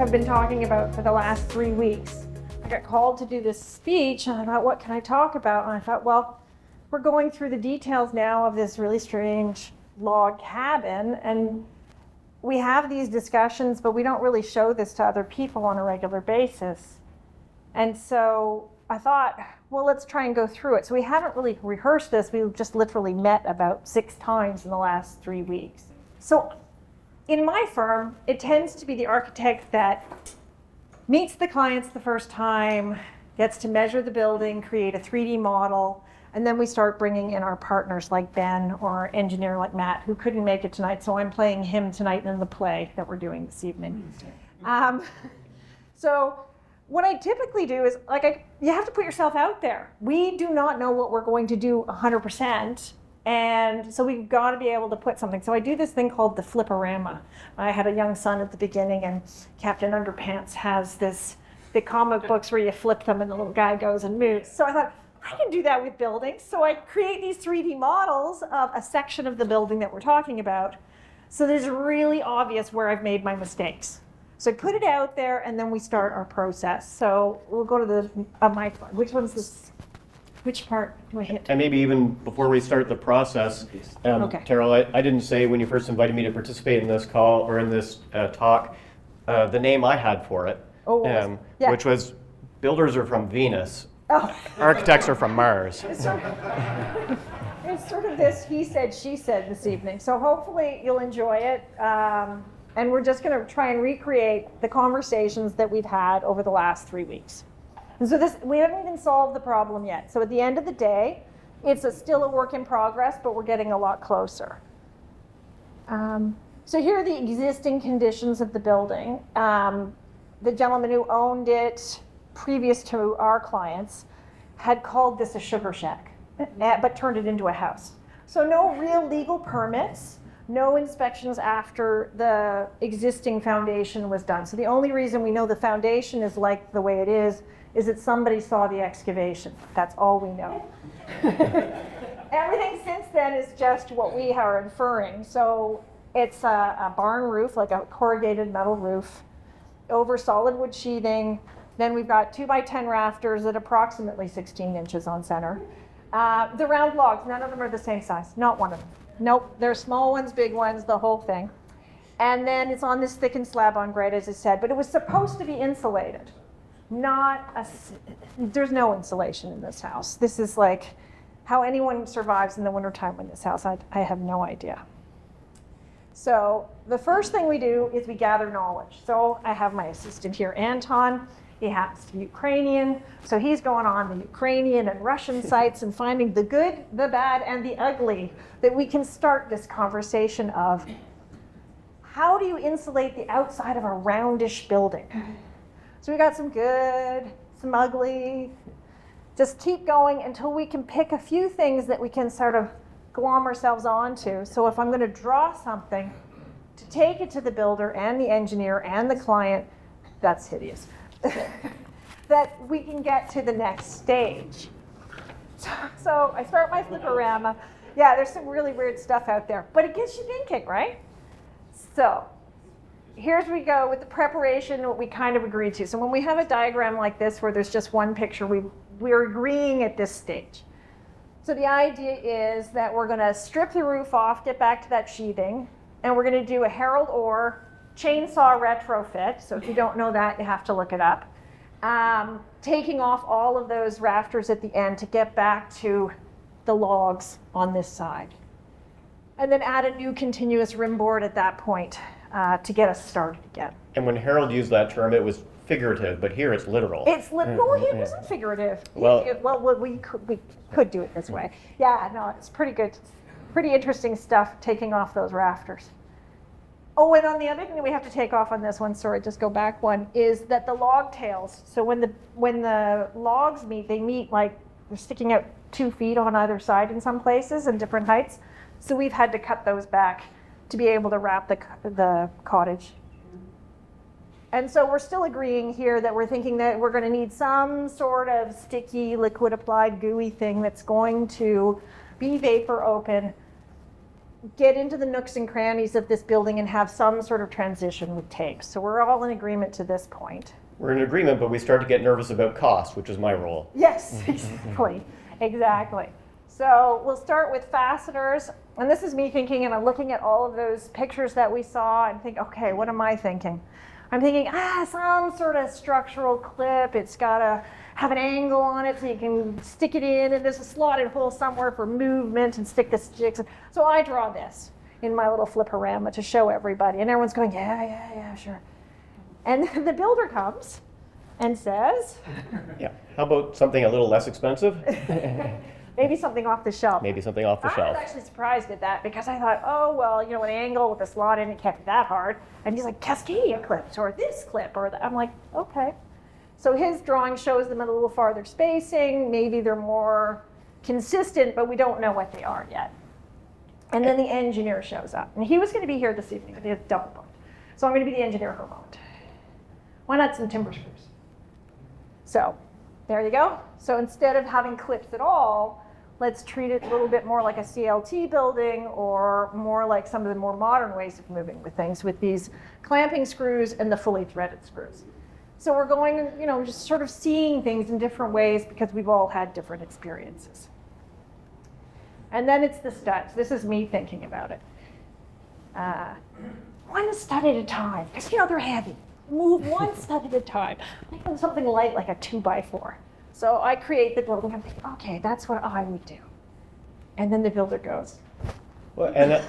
have been talking about for the last 3 weeks. I got called to do this speech, and I thought, what can I talk about? And I thought, well, we're going through the details now of this really strange log cabin, and we have these discussions, but we don't really show this to other people on a regular basis. And so I thought, well, let's try and go through it. So we haven't really rehearsed this. We've just literally met about 6 times in the last 3 weeks. So in my firm, it tends to be the architect that meets the clients the first time, gets to measure the building, create a 3D model, and then we start bringing in our partners like Ben or our engineer like Matt, who couldn't make it tonight, so I'm playing him tonight in the play that we're doing this evening. So what I typically do is, you have to put yourself out there. We do not know what we're going to do 100%, and so we've got to be able to put something. So I do this thing called the fliporama. I had a young son at the beginning, and Captain Underpants has the comic books where you flip them and the little guy goes and moves. So I thought, I can do that with buildings. So I create these 3D models of a section of the building that we're talking about. So there's really obvious where I've made my mistakes. So I put it out there, and then we start our process. So we'll go to the mic. Which one's this? Which part do I hit? And maybe even before we start the process, Okay. Terrell, I didn't say when you first invited me to participate in this call or in this talk, the name I had for it, Yeah. which was Builders Are From Venus. Oh. Architects Are From Mars. It's sort of this he said, she said this evening. So hopefully you'll enjoy it. And we're just going to try and recreate the conversations that we've had over the last 3 weeks. And so we haven't even solved the problem yet. So at the end of the day, it's still a work in progress, but we're getting a lot closer. So here are the existing conditions of the building. The gentleman who owned it previous to our clients had called this a sugar shack, but turned it into a house. So no real legal permits, no inspections after the existing foundation was done. So the only reason we know the foundation is like the way it is that somebody saw the excavation. That's all we know. Everything since then is just what we are inferring. So it's a barn roof, like a corrugated metal roof, over solid wood sheathing. Then we've got 2x10 rafters at approximately 16 inches on center. The round logs, none of them are the same size, not one of them. Nope, there's small ones, big ones, the whole thing. And then it's on this thickened slab on grade, as I said, but it was supposed to be insulated. There's no insulation in this house. This is like how anyone survives in the wintertime in this house. I have no idea. So the first thing we do is we gather knowledge. So I have my assistant here, Anton. He happens to be Ukrainian, so he's going on the Ukrainian and Russian sites and finding the good, the bad, and the ugly, that we can start this conversation of how do you insulate the outside of a roundish building? So we got some good, some ugly. Just keep going until we can pick a few things that we can sort of glom ourselves onto. So if I'm going to draw something to take it to the builder and the engineer and the client, that's hideous. That we can get to the next stage. So I start my fliporama. Yeah, there's some really weird stuff out there, but it gets you thinking, right? So here's we go with the preparation, what we kind of agreed to. So when we have a diagram like this where there's just one picture, we're agreeing at this stage. So the idea is that we're going to strip the roof off, get back to that sheathing, and we're going to do a Harold Orr chainsaw retrofit. So if you don't know that, you have to look it up. Taking off all of those rafters at the end to get back to the logs on this side. And then add a new continuous rim board at that point to get us started again. And when Harold used that term, it was figurative, but here it's literal. It's literal. Well, it wasn't figurative. Well, we could do it this way. Yeah, no, it's pretty good. Pretty interesting stuff taking off those rafters. Oh, and on the other thing that we have to take off on this one, sorry, just go back one, is that the log tails. So when the logs meet, they meet like they're sticking out 2 feet on either side in some places and different heights. So we've had to cut those back to be able to wrap the cottage. And so we're still agreeing here that we're thinking that we're going to need some sort of sticky, liquid applied, gooey thing that's going to be vapor open, get into the nooks and crannies of this building and have some sort of transition with tape. So we're all in agreement to this point. We're in agreement, but we start to get nervous about cost, which is my role. Yes, exactly, exactly. So we'll start with fasteners, and this is me thinking, and I'm looking at all of those pictures that we saw and think, okay, what am I thinking? I'm thinking, some sort of structural clip. It's got to have an angle on it so you can stick it in, and there's a slotted hole somewhere for movement and stick the sticks. So I draw this in my little fliporama to show everybody, and everyone's going, yeah, sure. And then the builder comes and says, yeah, how about something a little less expensive? maybe something off the shelf. Maybe something off the I shelf. was actually surprised at that because I thought, oh, well, you know, an angle with a slot in it can't be that hard. And he's like, Cascadia clips or this clip or that. I'm like, okay. So his drawing shows them at a little farther spacing. Maybe they're more consistent, but we don't know what they are yet. And then the engineer shows up. And he was going to be here this evening, but he has double booked. So I'm going to be the engineer for a moment. Why not some timber screws? So there you go. So instead of having clips at all, let's treat it a little bit more like a CLT building or more like some of the more modern ways of moving with things with these clamping screws and the fully threaded screws. So we're going, you know, just sort of seeing things in different ways because we've all had different experiences. And then it's the studs. This is me thinking about it. One stud at a time, because you know they're heavy. Move one stud at a time. Make them something light like a 2x4. So I create the building. I'm thinking, okay, that's what I would do. And then the builder goes. Well, and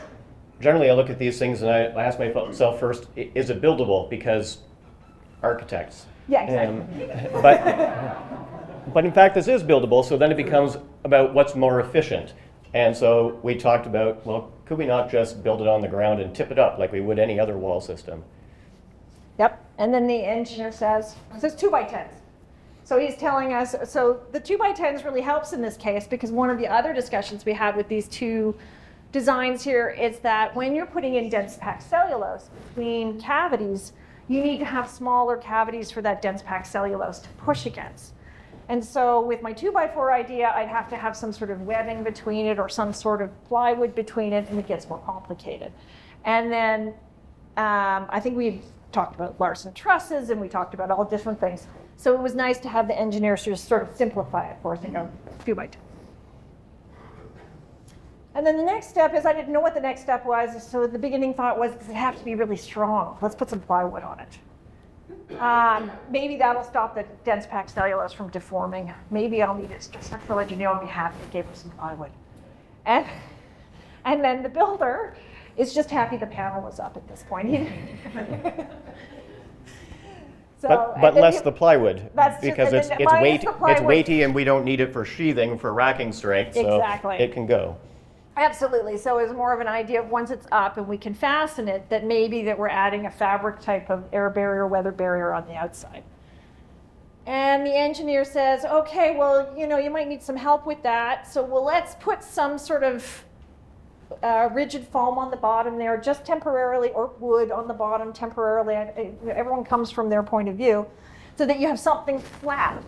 generally I look at these things and I ask myself first, is it buildable? Because architects. Yeah, exactly. But in fact, this is buildable, so then it becomes about what's more efficient. And so we talked about, well, could we not just build it on the ground and tip it up like we would any other wall system? Yep. And then the engineer says 2x10s. So he's telling us, so the 2x10s really helps in this case because one of the other discussions we had with these two designs here is that when you're putting in dense packed cellulose between cavities, you need to have smaller cavities for that dense packed cellulose to push against. And so with my 2x4 idea, I'd have to have some sort of webbing between it or some sort of plywood between it, and it gets more complicated. And then I think we talked about Larson trusses, and we talked about all different things. So it was nice to have the engineers just sort of simplify it for us and go 2x10. And then the next step is I didn't know what the next step was, so the beginning thought was, does it have to be really strong? Let's put some plywood on it. Maybe that'll stop the dense packed cellulose from deforming. Maybe I'll need it. Just to let you know, I'll be happy to give him some plywood. And then the builder is just happy the panel was up at this point. But less the plywood, because it's weighty, weighty and we don't need it for sheathing for racking strength, so exactly. It can go. Absolutely. So it's more of an idea of once it's up and we can fasten it, that maybe that we're adding a fabric type of air barrier, weather barrier on the outside. And the engineer says, okay, well, you know, you might need some help with that. So well, let's put some sort of rigid foam on the bottom there, just temporarily, or wood on the bottom temporarily. Everyone comes from their point of view, so that you have something flat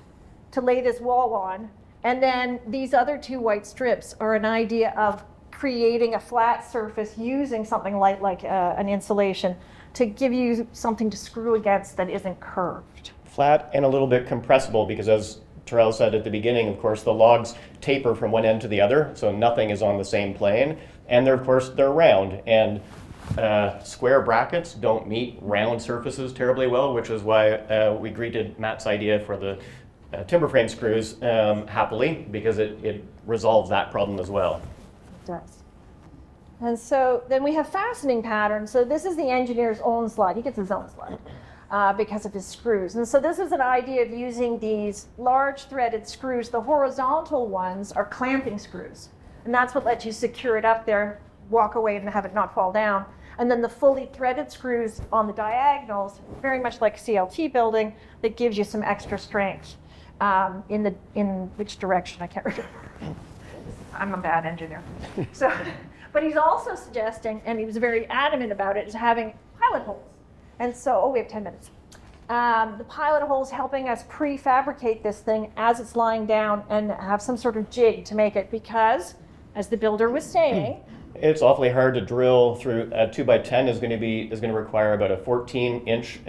to lay this wall on. And then these other two white strips are an idea of creating a flat surface using something light like an insulation to give you something to screw against that isn't curved. Flat and a little bit compressible, because as Terrell said at the beginning, of course, the logs taper from one end to the other, so nothing is on the same plane. And they're, of course, they're round, and square brackets don't meet round surfaces terribly well, which is why we greeted Matt's idea for the timber frame screws happily, because it resolves that problem as well. It does. And so then we have fastening patterns. So this is the engineer's own slide. He gets his own slide because of his screws. And so this is an idea of using these large threaded screws. The horizontal ones are clamping screws. And that's what lets you secure it up there, walk away and have it not fall down. And then the fully threaded screws on the diagonals, very much like a CLT building, that gives you some extra strength. In which direction, I can't remember. I'm a bad engineer. So, but he's also suggesting, and he was very adamant about it, is having pilot holes. And so, we have 10 minutes. The pilot holes helping us prefabricate this thing as it's lying down and have some sort of jig to make it, because, as the builder was saying, It's awfully hard to drill through. A 2x10 is going to require about a 14-inch,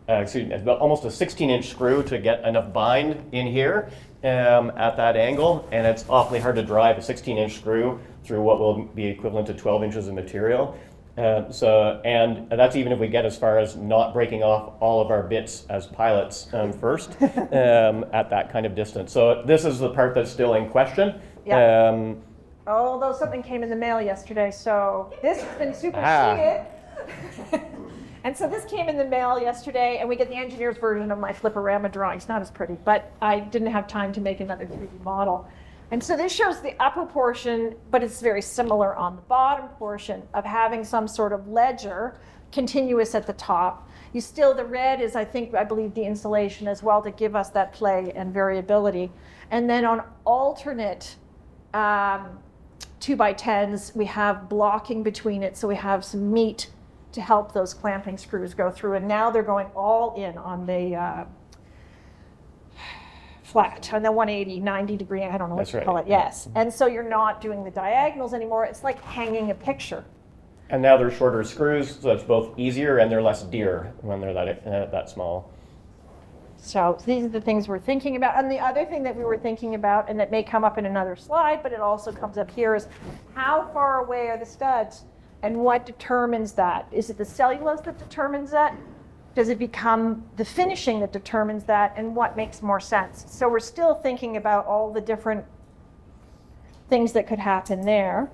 about almost a 16-inch screw to get enough bind in here at that angle, and it's awfully hard to drive a 16-inch screw through what will be equivalent to 12 inches of material. And that's even if we get as far as not breaking off all of our bits as pilots first at that kind of distance. So this is the part that's still in question. Yeah. Although something came in the mail yesterday, so this has been superseded. And so this came in the mail yesterday, and we get the engineer's version of my Flipperama drawing. It's not as pretty, but I didn't have time to make another 3D model. And so this shows the upper portion, but it's very similar on the bottom portion of having some sort of ledger continuous at the top. The red is, I believe, the insulation as well to give us that play and variability. And then on alternate 2x10s, we have blocking between it, so we have some meat to help those clamping screws go through. And now they're going all in on the flat, on the 180, 90 degree, I don't know what you call it, yes. And so you're not doing the diagonals anymore. It's like hanging a picture. And now they're shorter screws, so it's both easier and they're less dear when they're that small. So these are the things we're thinking about. And the other thing that we were thinking about, and that may come up in another slide, but it also comes up here, is how far away are the studs and what determines that? Is it the cellulose that determines that? Does it become the finishing that determines that, and what makes more sense? So we're still thinking about all the different things that could happen there.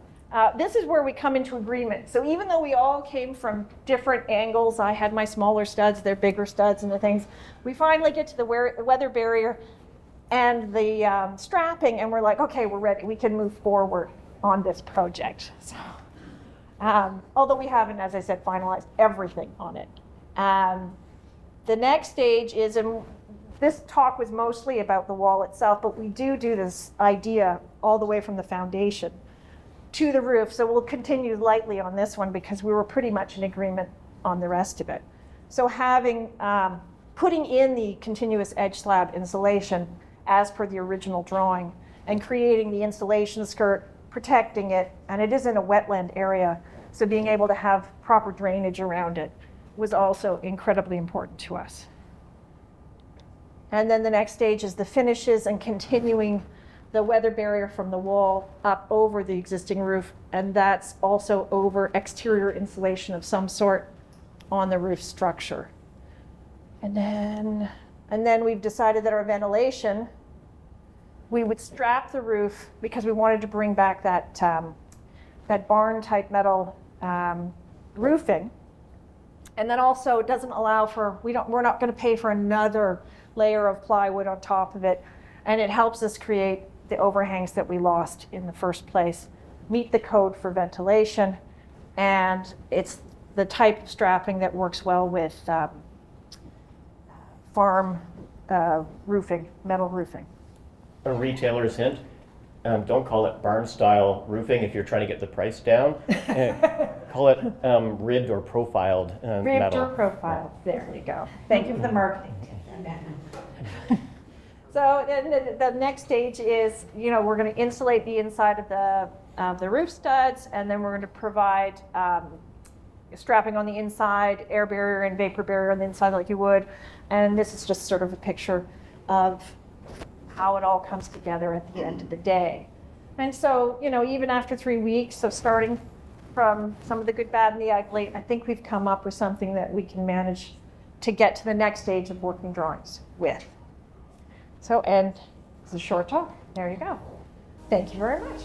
This is where we come into agreement. So even though we all came from different angles, I had my smaller studs, they're bigger studs and the things, we finally get to the weather barrier and the strapping, and we're like, okay, we're ready. We can move forward on this project. So, although we haven't, as I said, finalized everything on it. The next stage is, and this talk was mostly about the wall itself, but we do this idea all the way from the foundation to the roof. So we'll continue lightly on this one because we were pretty much in agreement on the rest of it. So having, putting in the continuous edge slab insulation as per the original drawing and creating the insulation skirt, protecting it, and it is in a wetland area, so being able to have proper drainage around it was also incredibly important to us. And then the next stage is the finishes and continuing the weather barrier from the wall up over the existing roof, and that's also over exterior insulation of some sort on the roof structure. And then we've decided that our ventilation, we would strap the roof because we wanted to bring back that barn type metal roofing. And then also it doesn't allow for, we're not going to pay for another layer of plywood on top of it. And it helps us create the overhangs that we lost in the first place, meet the code for ventilation, and it's the type of strapping that works well with farm roofing, metal roofing. A retailer's hint, don't call it barn-style roofing if you're trying to get the price down. Call it ribbed or profiled metal. Ribbed or profiled, there you go. Thank you for the marketing. So then the next stage is, we're going to insulate the inside of the roof studs, and then we're going to provide strapping on the inside, air barrier and vapor barrier on the inside like you would. And this is just sort of a picture of how it all comes together at the end of the day. And so, even after 3 weeks of starting from some of the good, bad, and the ugly, I think we've come up with something that we can manage to get to the next stage of working drawings with. So, and it's a short talk. There you go. Thank you very much.